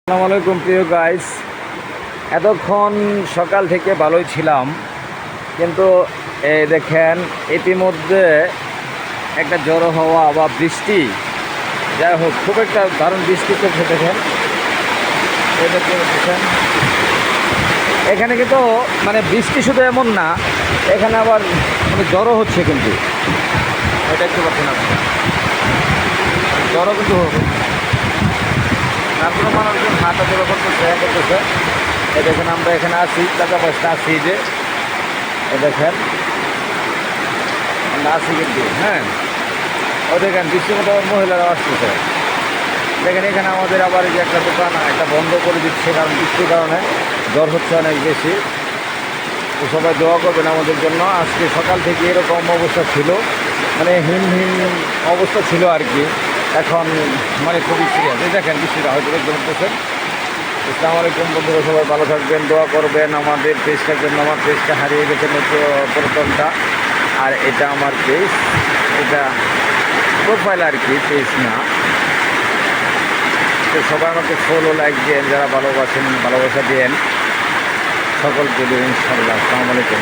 আসসালামু আলাইকুম প্রিয় গাইস। এতক্ষণ সকাল থেকে ভালোই ছিলাম, কিন্তু এই দেখেন ইতিমধ্যে একটা জড়ো হওয়া বা বৃষ্টি, যাই হোক খুব একটা দারুণ বৃষ্টি চলছে। দেখেন এই দেখেন এখানে কিন্তু মানে বৃষ্টি শুধু এমন না, এখানে আবার মানে জড়ো হচ্ছে, কিন্তু এটা একটু পাচ্ছেন আপনারা, জড়ো কিন্তু তারপরে মানুষজন হাঁটা চলা করতেছে। এই দেখেন আমরা এখানে আছি, টাকা পয়সা আছি, যে এই দেখেন আমরা আছি কিন্তু, হ্যাঁ। ও দেখেন বৃষ্টির মতো মহিলারা আসতেছে। দেখেন এখানে আমাদের আবার এই যে একটা দোকান একটা বন্ধ করে দিচ্ছে, কারণ বৃষ্টির কারণে জ্বর হচ্ছে অনেক বেশি। তো সবাই দোয়া করবেন আমাদের জন্য। আজকে সকাল থেকে এরকম অবস্থা ছিল, মানে হিম অবস্থা ছিল আর কি। এখন মানে খুবই সিরিয়াস। এই দেখেন বৃষ্টিটা হয়তো দেখতে পাচ্ছেন। আসসালামু আলাইকুম বন্ধুরা, সবাই ভালো থাকবেন, দোয়া করবেন আমাদের পেজটার জন্য। আমার পেজটা হারিয়ে গেছে প্রথমটা, আর এটা আমার পেজ, এটা প্রোফাইল আর কি, পেজ না। তো সবাই আমাকে ফলো লাইক দেন, যারা ভালোবাসেন ভালোবাসা দেন, সকলকে দেবেন ইনশাআল্লাহ। আসসালামু আলাইকুম।